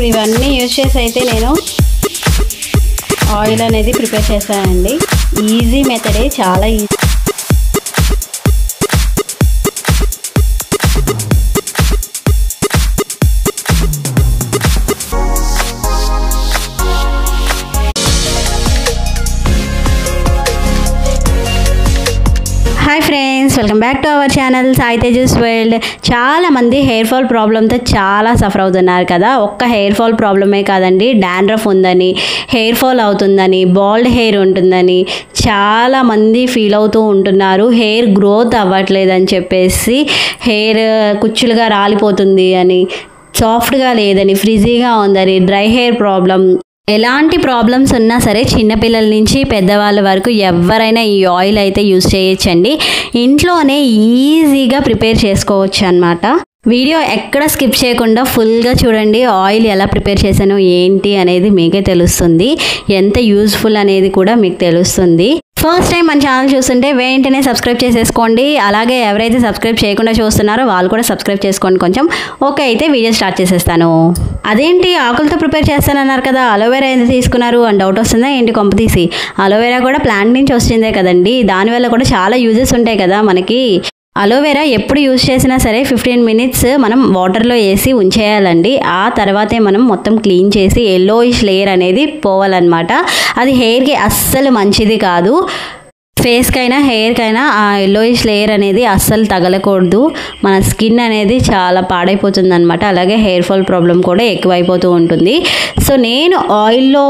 ఇప్పుడు ఇవన్నీ యూజ్ చేసి అయితే నేను ఆయిల్ అనేది ప్రిపేర్ చేశానండి. ఈజీ మెథడే, చాలా easy. Hi friends, welcome back to our channel Sai Tejas world. చాలామంది హెయిర్ ఫాల్ ప్రాబ్లంతో చాలా సఫర్ అవుతున్నారు కదా. ఒక్క హెయిర్ ఫాల్ ప్రాబ్లమే కాదండి, డాండ్రఫ్ ఉందని, హెయిర్ ఫాల్ అవుతుందని, బాల్డ్ హెయిర్ ఉంటుందని చాలామంది ఫీల్ అవుతూ ఉంటున్నారు. హెయిర్ గ్రోత్ అవ్వట్లేదని చెప్పేసి, హెయిర్ కుచ్చులుగా రాలిపోతుంది అని, సాఫ్ట్గా లేదని, ఫ్రిజీగా ఉందని, డ్రై హెయిర్ ప్రాబ్లం, ఎలాంటి ప్రాబ్లమ్స్ ఉన్నా సరే చిన్నపిల్లల నుంచి పెద్దవాళ్ళ వరకు ఎవరైనా ఈ ఆయిల్ అయితే యూజ్ చేయొచ్చండి. ఇంట్లోనే ఈజీగా ప్రిపేర్ చేసుకోవచ్చు అన్నమాట. వీడియో ఎక్కడ స్కిప్ చేయకుండా ఫుల్గా చూడండి. ఆయిల్ ఎలా ప్రిపేర్ చేశానో ఏంటి అనేది మీకే తెలుస్తుంది, ఎంత యూజ్ఫుల్ అనేది కూడా మీకు తెలుస్తుంది. ఫస్ట్ టైం మన ఛానల్ చూస్తుంటే వెంటనే సబ్స్క్రైబ్ చేసేసుకోండి. అలాగే ఎవరైతే సబ్స్క్రైబ్ చేయకుండా చూస్తున్నారో వాళ్ళు కూడా సబ్స్క్రైబ్ చేసుకోండి కొంచెం. ఓకే, అయితే వీడియో స్టార్ట్ చేసేస్తాను. అదేంటి ఆకులతో ప్రిపేర్ చేస్తానన్నారు కదా, అలోవెరా ఎందుకు తీసుకున్నారు అని డౌట్ వస్తుందా ఏంటి కొంపతీసి? అలోవెరా కూడా ప్లాంట్ నుంచి వచ్చిందే కదండి, దానివల్ల కూడా చాలా యూజెస్ ఉంటాయి కదా మనకి. అలోవెరా ఎప్పుడు యూజ్ చేసినా సరే 15 మినిట్స్ మనం వాటర్లో వేసి ఉంచేయాలండి. ఆ తర్వాతే మనం మొత్తం క్లీన్ చేసి ఎల్లోయిష్ లేయర్ అనేది పోవాలన్నమాట. అది హెయిర్కి అస్సలు మంచిది కాదు. ఫేస్కైనా హెయిర్కైనా ఆ ఎల్లోయిష్ లేయర్ అనేది అస్సలు తగలకూడదు. మన స్కిన్ అనేది చాలా పాడైపోతుంది అనమాట. అలాగే హెయిర్ ఫాల్ ప్రాబ్లం కూడా ఎక్కువైపోతూ ఉంటుంది. సో నేను ఆయిల్లో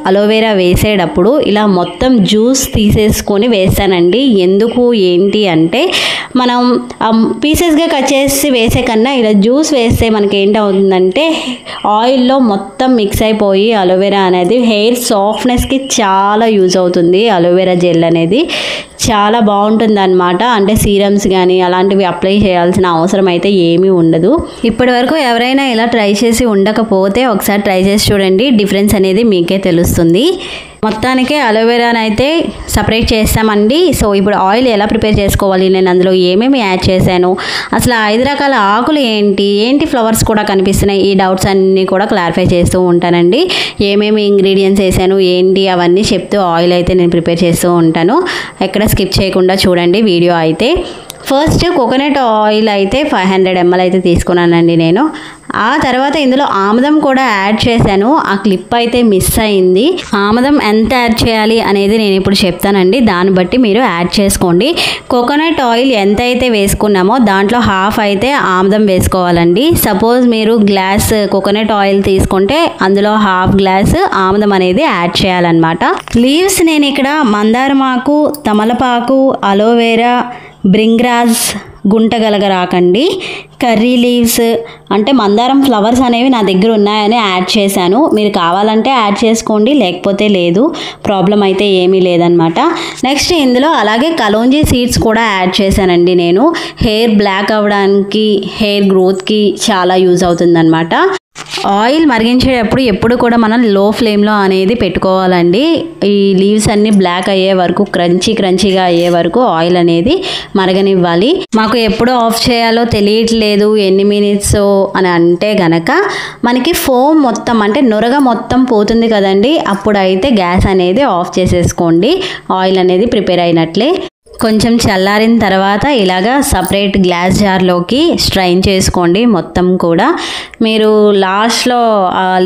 అలోవెరా వేసేటప్పుడు ఇలా మొత్తం జ్యూస్ తీసేసుకొని వేస్తానండి. ఎందుకు ఏంటి అంటే, మనం పీసెస్గా కట్ చేసి వేసే కన్నా ఇలా జ్యూస్ వేస్తే మనకి ఏంటవుతుందంటే, ఆయిల్లో మొత్తం మిక్స్ అయిపోయి అలోవెరా అనేది హెయిర్ సాఫ్ట్నెస్కి చాలా యూజ్ అవుతుంది. అలోవెరా జెల్ అనేది చాలా బాగుంటుంది అనమాట. అంటే సీరమ్స్ కానీ అలాంటివి అప్లై చేయాల్సిన అవసరం అయితే ఏమీ ఉండదు. ఇప్పటి వరకు ఎవరైనా ఇలా ట్రై చేసి ఉండకపోతే ఒకసారి ట్రై చేసి చూడండి, డిఫరెన్స్ అనేది మీకే తెలుస్తుంది. మొత్తానికి అలోవెరాని అయితే సపరేట్ చేస్తామండి. సో ఇప్పుడు ఆయిల్ ఎలా ప్రిపేర్ చేసుకోవాలి, నేను అందులో ఏమేమి యాడ్ చేశాను, అసలు 5 రకాల ఆకులు ఏంటి ఫ్లవర్స్ కూడా కనిపిస్తున్నాయి, ఈ డౌట్స్ అన్నీ కూడా క్లారిఫై చేస్తూ ఉంటానండి. ఏమేమి ఇంగ్రీడియంట్స్ వేసాను ఏంటి అవన్నీ చెప్తూ ఆయిల్ అయితే నేను ప్రిపేర్ చేస్తూ ఉంటాను. ఎక్కడ స్కిప్ చేయకుండా చూడండి వీడియో అయితే. ఫస్ట్ కోకోనట్ ఆయిల్ అయితే 500 ml అయితే తీసుకున్నానండి నేను. ఆ తర్వాత ఇందులో ఆముదం కూడా యాడ్ చేశాను. ఆ క్లిప్ అయితే మిస్ అయింది. ఆముదం ఎంత యాడ్ చేయాలి అనేది నేను ఇప్పుడు చెప్తానండి, దాన్ని బట్టి మీరు యాడ్ చేసుకోండి. కోకోనట్ ఆయిల్ ఎంత అయితే వేసుకున్నామో దాంట్లో హాఫ్ అయితే ఆముదం వేసుకోవాలండి. సపోజ్ మీరు గ్లాస్ కోకోనట్ ఆయిల్ తీసుకుంటే అందులో హాఫ్ గ్లాస్ ఆముదం అనేది యాడ్ చేయాలన్నమాట. లీవ్స్ నేను ఇక్కడ మందారమాకు, తమలపాకు, అలోవెరా, బ్రింగ్రాజ్, గుంటగలగరాకండి, కర్రీ లీవ్స్, అంటే మందారం ఫ్లవర్స్ అనేవి నా దగ్గర ఉన్నాయని యాడ్ చేశాను. మీరు కావాలంటే యాడ్ చేసుకోండి, లేకపోతే లేదు, ప్రాబ్లం అయితే ఏమీ లేదనమాట. నెక్స్ట్ ఇందులో అలాగే కలోంజీ సీడ్స్ కూడా యాడ్ చేశానండి నేను. హెయిర్ బ్లాక్ అవ్వడానికి, హెయిర్ గ్రోత్కి చాలా యూజ్ అవుతుందన్నమాట. ఆయిల్ మరిగించేటప్పుడు ఎప్పుడు కూడా మనం లో ఫ్లేమ్లో అనేది పెట్టుకోవాలండి. ఈ లీవ్స్ అన్నీ బ్లాక్ అయ్యే వరకు, క్రంచీగా అయ్యే వరకు ఆయిల్ అనేది మరగనివ్వాలి. మాకు ఎప్పుడు ఆఫ్ చేయాలో తెలియట్లేదు, ఎన్ని మినిట్స్ అని అంటే గనక మనకి ఫోమ్ మొత్తం అంటే నురగ మొత్తం పోతుంది కదండి, అప్పుడైతే గ్యాస్ అనేది ఆఫ్ చేసేసుకోండి. ఆయిల్ అనేది ప్రిపేర్ అయినట్లే. కొంచెం చల్లారిన తర్వాత ఇలాగా సపరేట్ గ్లాస్ జార్లోకి స్ట్రైన్ చేసుకోండి మొత్తం కూడా. మీరు లాస్ట్లో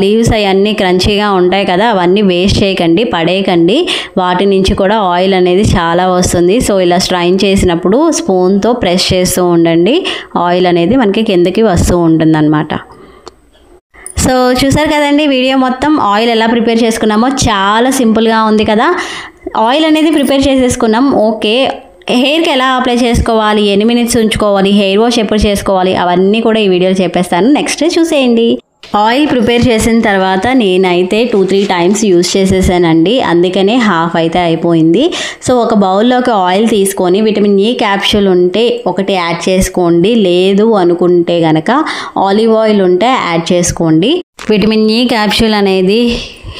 లీవ్స్ అవన్నీ క్రంచీగా ఉంటాయి కదా, అవన్నీ వేస్ట్ చేయకండి, పడేయకండి. వాటి నుంచి కూడా ఆయిల్ అనేది చాలా వస్తుంది. సో ఇలా స్ట్రైన్ చేసినప్పుడు స్పూన్తో ప్రెస్ చేస్తూ ఉండండి, ఆయిల్ అనేది మనకి కిందకి వస్తూ ఉంటుందన్నమాట. సో చూసారు కదండి వీడియో మొత్తం ఆయిల్ ఎలా ప్రిపేర్ చేసుకున్నామో, చాలా సింపుల్గా ఉంది కదా. ఆయిల్ అనేది ప్రిపేర్ చేసేసుకున్నాం. ఓకే, హెయిర్కి ఎలా అప్లై చేసుకోవాలి, ఎన్ని మినిట్స్ ఉంచుకోవాలి, హెయిర్ వాష్ ఎప్పుడు చేసుకోవాలి, అవన్నీ కూడా ఈ వీడియోలో చెప్పేస్తాను. నెక్స్ట్ చూసేయండి. ఆయిల్ ప్రిపేర్ చేసిన తర్వాత నేనైతే 2-3 టైమ్స్ యూజ్ చేసేసానండి, అందుకనే హాఫ్ అయితే అయిపోయింది. సో ఒక బౌల్లోకి ఆయిల్ తీసుకొని విటమిన్ ఈ క్యాప్సూల్ ఉంటే ఒకటి యాడ్ చేసుకోండి, లేదు అనుకుంటే కనుక ఆలివ్ ఆయిల్ ఉంటే యాడ్ చేసుకోండి. విటమిన్ ఈ క్యాప్సూల్ అనేది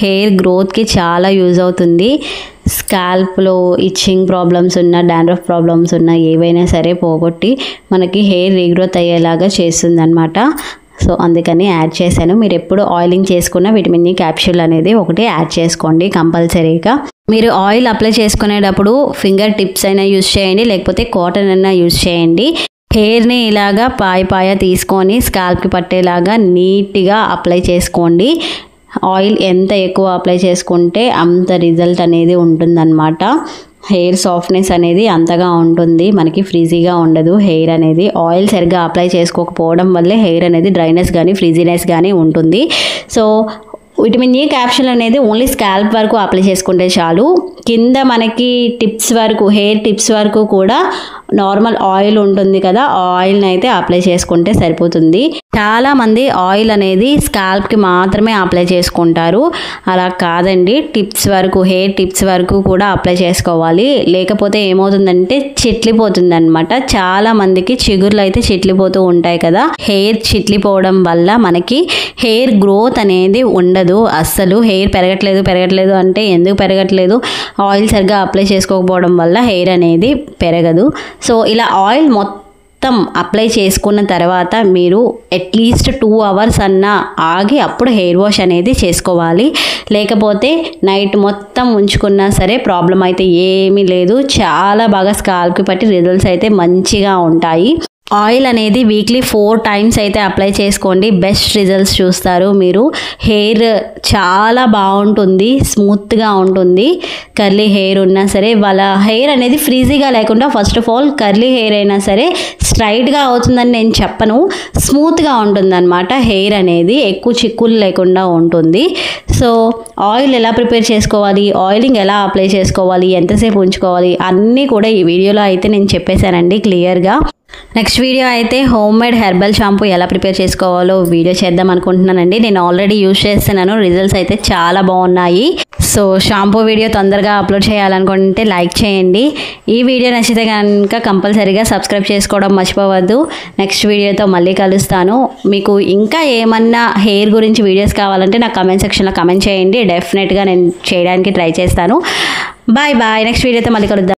హెయిర్ గ్రోత్కి చాలా యూజ్ అవుతుంది. స్కాల్ప్లో ఇచ్చింగ్ ప్రాబ్లమ్స్ ఉన్న, డాండ్రఫ్ ప్రాబ్లమ్స్ ఉన్న ఏవైనా సరే పోగొట్టి మనకి హెయిర్ రీగ్రోత్ అయ్యేలాగా చేస్తుంది అనమాట. సో అందుకని యాడ్ చేశాను. మీరు ఎప్పుడు ఆయిలింగ్ చేసుకున్న విటమిన్ ఈ క్యాప్సూల్ అనేది ఒకటి యాడ్ చేసుకోండి కంపల్సరీగా. మీరు ఆయిల్ అప్లై చేసుకునేటప్పుడు ఫింగర్ టిప్స్ అయినా యూజ్ చేయండి, లేకపోతే కాటన్ అయినా యూజ్ చేయండి. హెయిర్ని ఇలాగా పాయ తీసుకొని స్కాల్ప్కి పట్టేలాగా నీట్గా అప్లై చేసుకోండి. ఆయిల్ ఎంత ఎక్కువ అప్లై చేసుకుంటే అంత రిజల్ట్ అనేది ఉంటుందన్నమాట. హెయిర్ సాఫ్ట్నెస్ అనేది అంతగా ఉంటుంది, మనకి ఫ్రీజీగా ఉండదు హెయిర్ అనేది. ఆయిల్ సరిగ్గా అప్లై చేసుకోకపోవడం వల్లే హెయిర్ అనేది డ్రైనెస్ కానీ ఫ్రీజీనెస్ కానీ ఉంటుంది. సో విటమిన్ ఈ క్యాప్సూల్ అనేది ఓన్లీ స్కాల్ప్ వరకు అప్లై చేసుకుంటే చాలు. కింద మనకి టిప్స్ వరకు, హెయిర్ టిప్స్ వరకు కూడా నార్మల్ ఆయిల్ ఉంటుంది కదా, ఆయిల్ని అయితే అప్లై చేసుకుంటే సరిపోతుంది. చాలామంది ఆయిల్ అనేది స్కాల్ప్కి మాత్రమే అప్లై చేసుకుంటారు. అలా కాదండి, టిప్స్ వరకు, హెయిర్ టిప్స్ వరకు కూడా అప్లై చేసుకోవాలి. లేకపోతే ఏమవుతుందంటే చిట్లిపోతుంది అనమాట. చాలామందికి చిగుర్లు అయితే చిట్లిపోతూ ఉంటాయి కదా. హెయిర్ చిట్లిపోవడం వల్ల మనకి హెయిర్ గ్రోత్ అనేది ఉండదు అస్సలు. హెయిర్ పెరగట్లేదు అంటే ఎందుకు పెరగట్లేదు? ఆయిల్ సరిగ్గా అప్లై చేసుకోకపోవడం వల్ల హెయిర్ అనేది పెరగదు. సో ఇలా ఆయిల్ మొత్తం అప్లై చేసుకున్న తర్వాత మీరు అట్లీస్ట్ 2 hours అన్నా ఆగి అప్పుడు హెయిర్ వాష్ అనేది చేసుకోవాలి. లేకపోతే నైట్ మొత్తం ఉంచుకున్నా సరే ప్రాబ్లం అయితే ఏమీ లేదు. చాలా బాగా స్కాల్ప్కి పట్టి రిజల్ట్స్ అయితే మంచిగా ఉంటాయి. ఆయిల్ అనేది వీక్లీ 4 times అయితే అప్లై చేసుకోండి, బెస్ట్ రిజల్ట్స్ చూస్తారు మీరు. హెయిర్ చాలా బాగుంటుంది, స్మూత్గా ఉంటుంది. కర్లీ హెయిర్ ఉన్నా సరే, వాళ్ళ హెయిర్ అనేది ఫ్రీజీగా లేకుండా, first of all curly hair అయినా సరే స్ట్రైట్గా అవుతుందని నేను చెప్పను, స్మూత్గా ఉంటుందన్నమాట. హెయిర్ అనేది ఎక్కువ చిక్కులు లేకుండా ఉంటుంది. సో ఆయిల్ ఎలా ప్రిపేర్ చేసుకోవాలి, ఆయిలింగ్ ఎలా అప్లై చేసుకోవాలి, ఎంతసేపు ఉంచుకోవాలి అన్నీ కూడా ఈ వీడియోలో అయితే నేను చెప్పేశానండి క్లియర్గా. నెక్స్ట్ వీడియో అయితే హోమ్ మేడ్ హెర్బల్ షాంపూ ఎలా ప్రిపేర్ చేసుకోవాలో వీడియో చేద్దాం అనుకుంటున్నానండి. నేను ఆల్రెడీ యూజ్ చేస్తున్నాను, రిజల్ట్స్ అయితే చాలా బాగున్నాయి. సో షాంపూ వీడియో తొందరగా అప్లోడ్ చేయాలనుకుంటే లైక్ చేయండి. ఈ వీడియో నచ్చితే కనుక కంపల్సరీగా సబ్స్క్రైబ్ చేసుకోవడం మర్చిపోవద్దు. నెక్స్ట్ వీడియోతో మళ్ళీ కలుస్తాను. మీకు ఇంకా ఏమన్నా హెయిర్ గురించి వీడియోస్ కావాలంటే నాకు కమెంట్ సెక్షన్లో కమెంట్ చేయండి, డెఫినెట్గా నేను చేయడానికి ట్రై చేస్తాను. Bye bye. నెక్స్ట్ వీడియోతో మళ్ళీ కలుద్దాం.